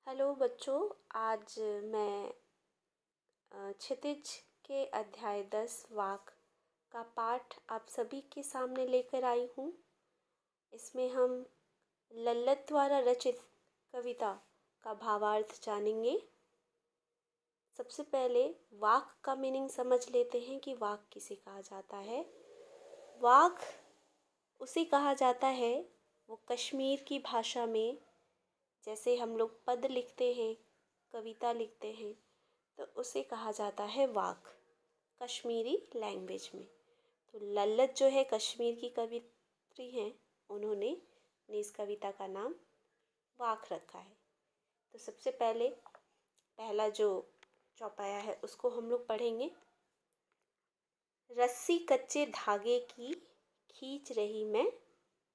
Hello बच्चों। आज मैं क्षितिज के अध्याय 10 वाक का पाठ आप सभी के सामने लेकर आई हूँ। इसमें हम लल्लत द्वारा रचित कविता का भावार्थ जानेंगे। सबसे पहले वाक का मीनिंग समझ लेते हैं कि वाक किसे कहा जाता है। वाक उसे कहा जाता है वो कश्मीर की भाषा में, जैसे हम लोग पद लिखते हैं, कविता लिखते हैं, तो उसे कहा जाता है वाक कश्मीरी लैंग्वेज में। तो लल्लत जो है कश्मीर की कवित्री हैं, उन्होंने इस कविता का नाम वाक रखा है। तो सबसे पहले पहला जो चौपाया है उसको हम लोग पढ़ेंगे। रस्सी कच्चे धागे की खींच रही मैं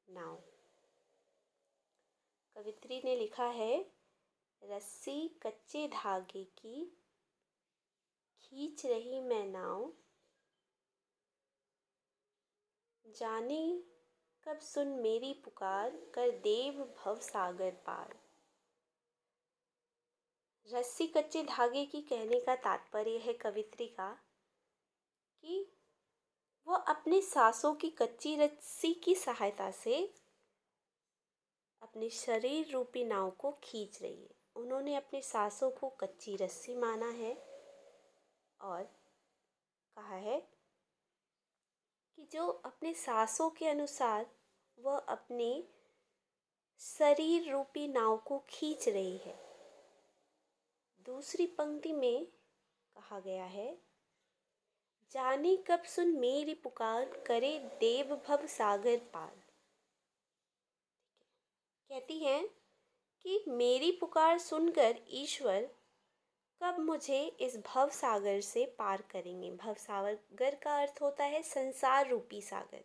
नाव। कवित्री ने लिखा है, रस्सी कच्चे धागे की खींच रही मैं नाव, जाने कब सुन मेरी पुकार, कर देव भव सागर पार। रस्सी कच्चे धागे की कहने का तात्पर्य है कवित्री का कि वो अपने सांसों की कच्ची रस्सी की सहायता से अपने शरीर रूपी नाव को खींच रही है। उन्होंने अपने सांसों को कच्ची रस्सी माना है और कहा है कि जो अपने सांसों के अनुसार वह अपने शरीर रूपी नाव को खींच रही है। दूसरी पंक्ति में कहा गया है, जाने कब सुन मेरी पुकार, करे देव भव सागर पार। कहती हैं कि मेरी पुकार सुनकर ईश्वर कब मुझे इस भव सागर से पार करेंगे। भव सागर का अर्थ होता है संसार रूपी सागर।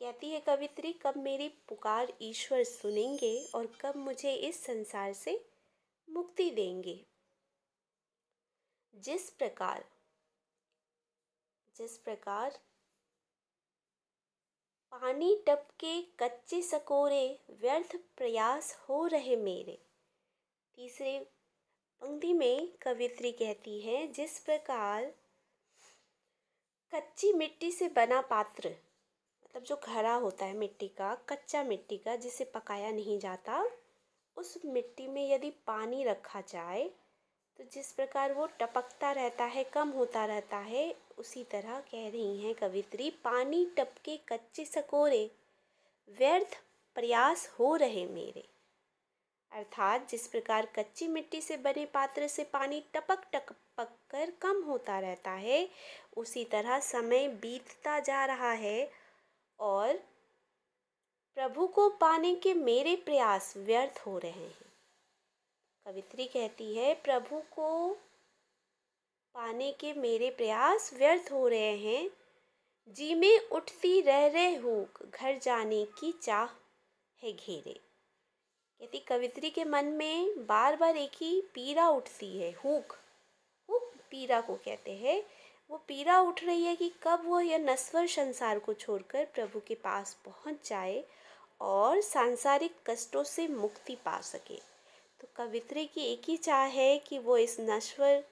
कहती है कवित्री, कब मेरी पुकार ईश्वर सुनेंगे और कब मुझे इस संसार से मुक्ति देंगे। जिस प्रकार पानी टपके कच्चे सकोरे, व्यर्थ प्रयास हो रहे मेरे। तीसरे पंक्ति में कवित्री कहती है, जिस प्रकार कच्ची मिट्टी से बना पात्र, मतलब जो घड़ा होता है मिट्टी का, कच्चा मिट्टी का जिसे पकाया नहीं जाता, उस मिट्टी में यदि पानी रखा जाए तो जिस प्रकार वो टपकता रहता है, कम होता रहता है, उसी तरह कह रही हैं कवित्री, पानी टपके कच्चे सकोरे, व्यर्थ प्रयास हो रहे मेरे। अर्थात जिस प्रकार कच्ची मिट्टी से बने पात्र से पानी टपक टपक कर कम होता रहता है, उसी तरह समय बीतता जा रहा है और प्रभु को पाने के मेरे प्रयास व्यर्थ हो रहे हैं। कवित्री कहती है, प्रभु को पाने के मेरे प्रयास व्यर्थ हो रहे हैं। जी में उठती रह हुक, घर जाने की चाह है घेरे। कहती कवित्री के मन में बार बार एक ही पीड़ा उठती है। हुक पीड़ा को कहते हैं। वो पीड़ा उठ रही है कि कब वो यह नश्वर संसार को छोड़कर प्रभु के पास पहुंच जाए और सांसारिक कष्टों से मुक्ति पा सके। तो कवित्री की एक ही चाह है कि वो इस नश्वर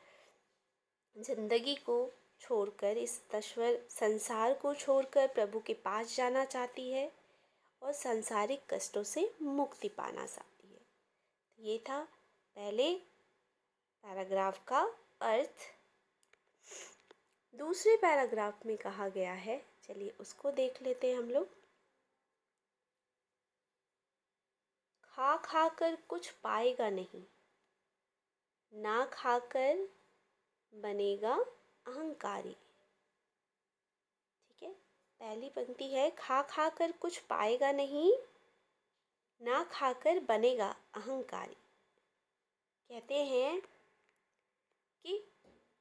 जिंदगी को छोड़कर, इस नश्वर संसार को छोड़कर प्रभु के पास जाना चाहती है और सांसारिक कष्टों से मुक्ति पाना चाहती है। तो ये था पहले पैराग्राफ का अर्थ। दूसरे पैराग्राफ में कहा गया है, चलिए उसको देख लेते हैं हम लोग। खा खा कर कुछ पाएगा नहीं, ना खाकर बनेगा अहंकारी। ठीक है, पहली पंक्ति है, खा खा कर कुछ पाएगा नहीं, ना खाकर बनेगा अहंकारी। कहते हैं कि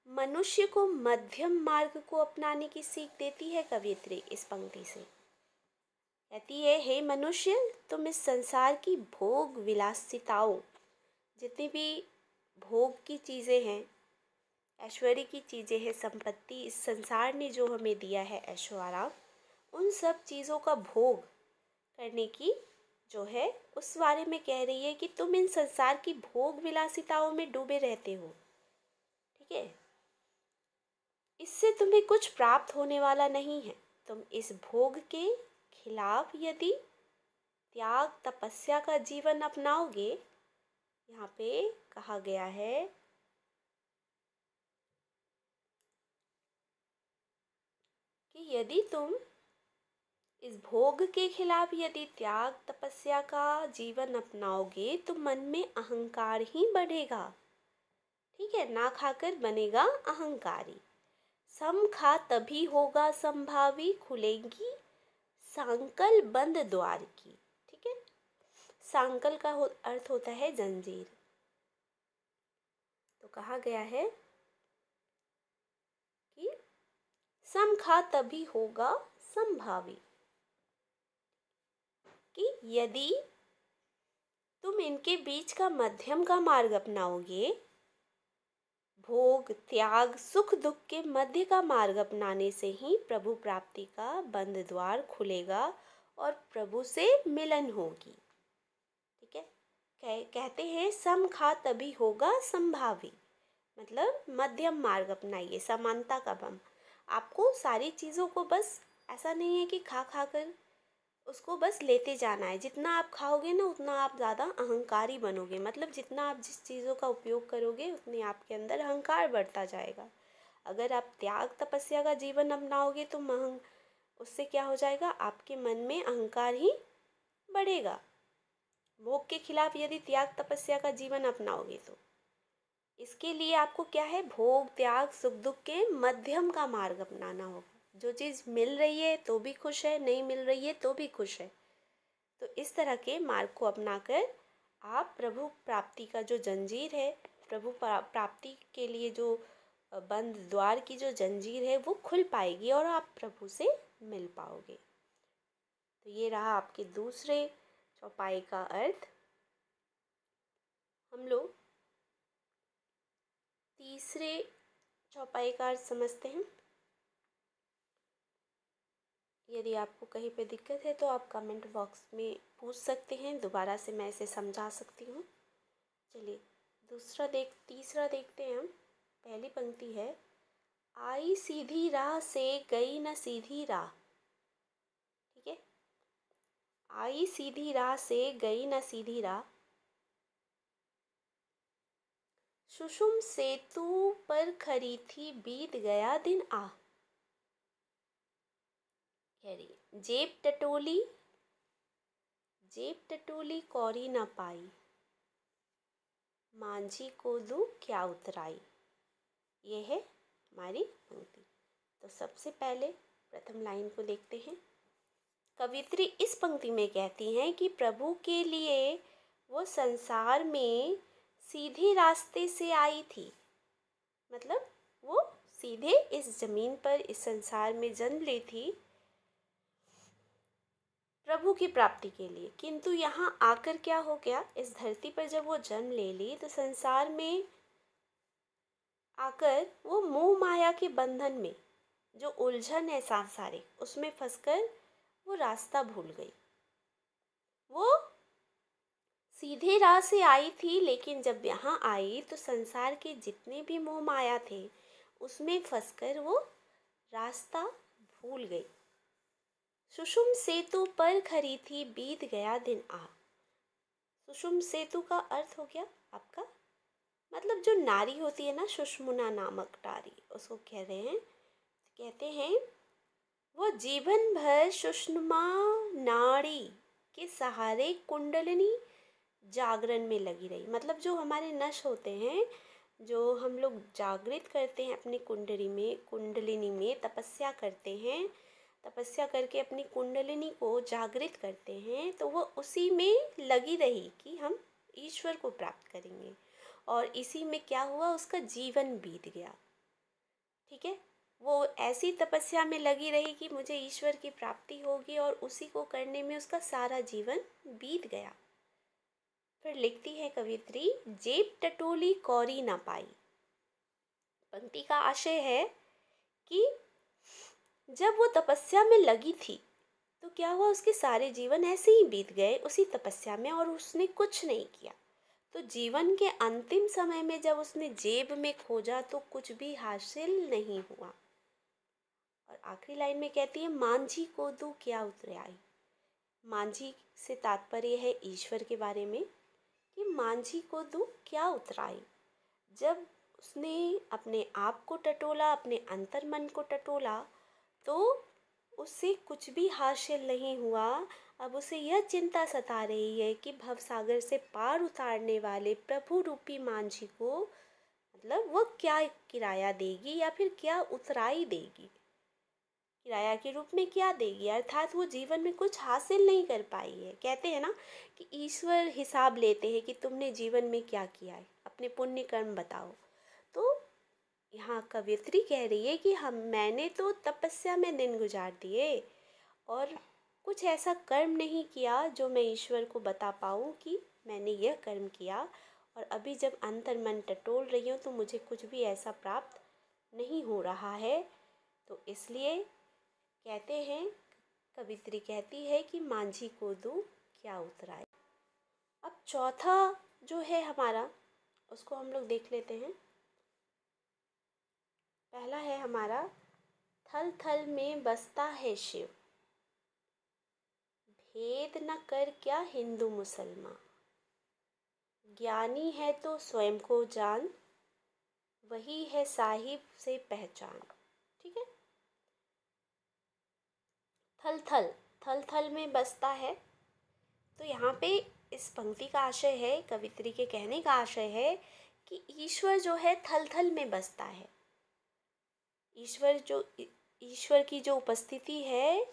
मनुष्य को मध्यम मार्ग को अपनाने की सीख देती है कवित्री इस पंक्ति से। कहती है, हे मनुष्य, तुम इस संसार की भोग विलासिताओं, जितनी भी भोग की चीज़ें हैं, ऐश्वर्य की चीज़ें हैं, संपत्ति इस संसार ने जो हमें दिया है ऐशो आराम, उन सब चीज़ों का भोग करने की जो है उस बारे में कह रही है कि तुम इन संसार की भोग विलासिताओं में डूबे रहते हो, ठीक है। इससे तुम्हें कुछ प्राप्त होने वाला नहीं है। तुम इस भोग के खिलाफ यदि त्याग तपस्या का जीवन अपनाओगे, यहाँ पे कहा गया है कि यदि तुम इस भोग के खिलाफ यदि त्याग तपस्या का जीवन अपनाओगे तो मन में अहंकार ही बढ़ेगा, ठीक है। ना खाकर बनेगा अहंकारी। सम खा तभी होगा संभावी, खुलेंगी सांकल बंद द्वार की, ठीक है। सांकल का अर्थ होता है जंजीर। तो कहा गया है कि सम खा तभी होगा संभावी, कि यदि तुम इनके बीच का मध्यम का मार्ग अपनाओगे, भोग त्याग सुख दुख के मध्य का मार्ग अपनाने से ही प्रभु प्राप्ति का बंद द्वार खुलेगा और प्रभु से मिलन होगी, ठीक है। कहते हैं सम खा तभी होगा संभावी, मतलब मध्यम मार्ग अपनाइए, समानता का बम। आपको सारी चीज़ों को बस ऐसा नहीं है कि खा खा कर उसको बस लेते जाना है। जितना आप खाओगे ना उतना आप ज़्यादा अहंकारी बनोगे, मतलब जितना आप जिस चीज़ों का उपयोग करोगे उतनी आपके अंदर अहंकार बढ़ता जाएगा। अगर आप त्याग तपस्या का जीवन अपनाओगे तो उससे क्या हो जाएगा, आपके मन में अहंकार ही बढ़ेगा। भोग के खिलाफ यदि त्याग तपस्या का जीवन अपनाओगे तो इसके लिए आपको क्या है, भोग त्याग सुख दुख के मध्यम का मार्ग अपनाना होगा। जो चीज़ मिल रही है तो भी खुश है, नहीं मिल रही है तो भी खुश है। तो इस तरह के मार्ग को अपनाकर आप प्रभु प्राप्ति का जो जंजीर है, प्रभु प्राप्ति के लिए जो बंद द्वार की जो जंजीर है वो खुल पाएगी और आप प्रभु से मिल पाओगे। तो ये रहा आपके दूसरे चौपाई का अर्थ। हम लोग तीसरे चौपाई का अर्थ समझते हैं। यदि आपको कहीं पे दिक्कत है तो आप कमेंट बॉक्स में पूछ सकते हैं, दोबारा से मैं इसे समझा सकती हूँ। चलिए तीसरा देखते हैं हम। पहली पंक्ति है, आई सीधी राह से गई न सीधी राह, ठीक है। आई सीधी राह से गई न सीधी राह, सुषुम सेतु पर खरी थी बीत गया दिन आ। कह रही जेब टटोली कौरी न पाई, मांझी को दू क्या उतराई। ये है हमारी पंक्ति। तो सबसे पहले प्रथम लाइन को देखते हैं। कवित्री इस पंक्ति में कहती हैं कि प्रभु के लिए वो संसार में सीधे रास्ते से आई थी, मतलब वो सीधे इस जमीन पर इस संसार में जन्म ली थी प्रभु की प्राप्ति के लिए। किंतु यहाँ आकर क्या हो गया, इस धरती पर जब वो जन्म ले ली तो संसार में आकर वो मोह माया के बंधन में जो उलझन है सांसारिक, उसमें फंसकर वो रास्ता भूल गई। वो सीधे राह से आई थी, लेकिन जब यहाँ आई तो संसार के जितने भी मोह माया थे उसमें फंसकर वो रास्ता भूल गई। सुषुम सेतु पर खरी थी बीत गया दिन आ। सुषुम सेतु का अर्थ हो गया आपका, मतलब जो नारी होती है ना, सुषुम्ना नामक नारी, उसको कह रहे हैं। कहते हैं वो जीवन भर सुषुम्ना नाड़ी के सहारे कुंडलिनी जागरण में लगी रही। मतलब जो हमारे नश होते हैं, जो हम लोग जागृत करते हैं अपनी कुंडलिनी में तपस्या करते हैं, तपस्या करके अपनी कुंडलिनी को जागृत करते हैं, तो वो उसी में लगी रही कि हम ईश्वर को प्राप्त करेंगे। और इसी में क्या हुआ, उसका जीवन बीत गया, ठीक है। वो ऐसी तपस्या में लगी रही कि मुझे ईश्वर की प्राप्ति होगी और उसी को करने में उसका सारा जीवन बीत गया। फिर लिखती है कवित्री, जेब टटोली कौरी ना पाई। पंक्ति का आशय है कि जब वो तपस्या में लगी थी तो क्या हुआ, उसके सारे जीवन ऐसे ही बीत गए उसी तपस्या में और उसने कुछ नहीं किया। तो जीवन के अंतिम समय में जब उसने जेब में खोजा तो कुछ भी हासिल नहीं हुआ। और आखिरी लाइन में कहती है, मांझी को दू क्या उतराई। मांझी से तात्पर्य है ईश्वर के बारे में कि मांझी को दू क्या उतराई। जब उसने अपने आप को टटोला, अपने अंतर मन को टटोला, तो उससे कुछ भी हासिल नहीं हुआ। अब उसे यह चिंता सता रही है कि भवसागर से पार उतारने वाले प्रभु रूपी मांझी को मतलब वो क्या किराया देगी या फिर क्या उतराई देगी, किराया के रूप में क्या देगी। अर्थात वो जीवन में कुछ हासिल नहीं कर पाई है। कहते हैं ना कि ईश्वर हिसाब लेते हैं कि तुमने जीवन में क्या किया है, अपने पुण्य कर्म बताओ। तो यहाँ कवियत्री कह रही है कि मैंने तो तपस्या में दिन गुजार दिए और कुछ ऐसा कर्म नहीं किया जो मैं ईश्वर को बता पाऊँ कि मैंने यह कर्म किया। और अभी जब अंतर मन टटोल रही हूँ तो मुझे कुछ भी ऐसा प्राप्त नहीं हो रहा है। तो इसलिए कहते हैं, कवित्री कहती है कि मांझी को दू क्या उतराए। अब चौथा जो है हमारा, उसको हम लोग देख लेते हैं। पहला है हमारा, थल थल में बसता है शिव, भेद न कर क्या हिंदू मुसलमान, ज्ञानी है तो स्वयं को जान, वही है साहिब से पहचान। ठीक है, थल थल, थल थल में बसता है। तो यहाँ पे इस पंक्ति का आशय है, कवित्री के कहने का आशय है कि ईश्वर जो है थल थल में बसता है। ईश्वर की जो उपस्थिति है,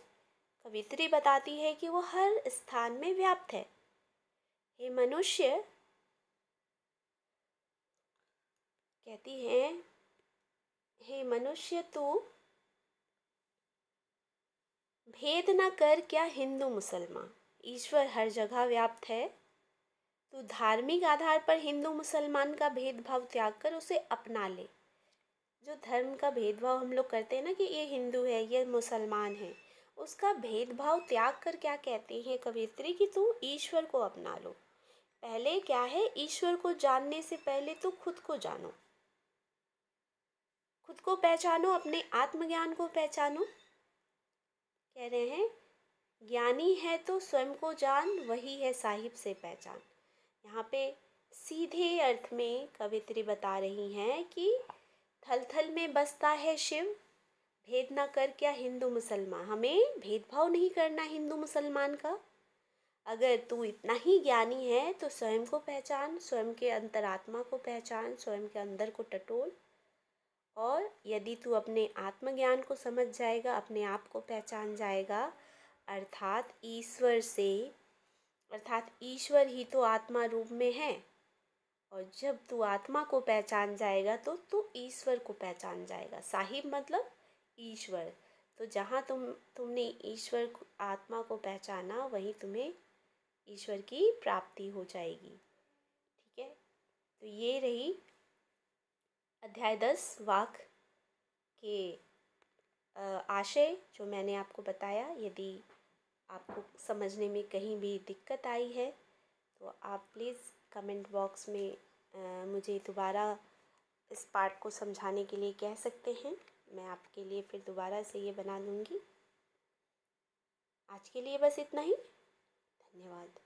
कवित्री बताती है कि वो हर स्थान में व्याप्त है। हे मनुष्य, कहती है, हे मनुष्य तू भेद न कर क्या हिंदू मुसलमान। ईश्वर हर जगह व्याप्त है। तू धार्मिक आधार पर हिंदू मुसलमान का भेदभाव त्याग कर उसे अपना ले। जो धर्म का भेदभाव हम लोग करते हैं ना कि ये हिंदू है, ये मुसलमान है, उसका भेदभाव त्याग कर क्या कहते हैं कवित्री कि तू ईश्वर को अपना लो। पहले क्या है, ईश्वर को जानने से पहले तो खुद को जानो, खुद को पहचानो, अपने आत्मज्ञान को पहचानो। कह रहे हैं, ज्ञानी है तो स्वयं को जान, वही है साहिब से पहचान। यहाँ पे सीधे अर्थ में कवित्री बता रही हैं कि थल थल में बसता है शिव, भेद ना कर क्या हिंदू मुसलमान। हमें भेदभाव नहीं करना हिंदू मुसलमान का। अगर तू इतना ही ज्ञानी है तो स्वयं को पहचान, स्वयं के अंतरात्मा को पहचान, स्वयं के अंदर को टटोल। और यदि तू अपने आत्मज्ञान को समझ जाएगा, अपने आप को पहचान जाएगा, अर्थात ईश्वर ही तो आत्मा रूप में है। और जब तू आत्मा को पहचान जाएगा तो तू ईश्वर को पहचान जाएगा। साहिब मतलब ईश्वर। तो जहाँ तुमने ईश्वर आत्मा को पहचाना, वहीं तुम्हें ईश्वर की प्राप्ति हो जाएगी। ठीक है, तो ये रही अध्याय 10 वाक के आशय जो मैंने आपको बताया। यदि आपको समझने में कहीं भी दिक्कत आई है तो आप प्लीज़ कमेंट बॉक्स में मुझे दोबारा इस पार्ट को समझाने के लिए कह सकते हैं। मैं आपके लिए फिर दोबारा से ये बना दूँगी। आज के लिए बस इतना ही। धन्यवाद।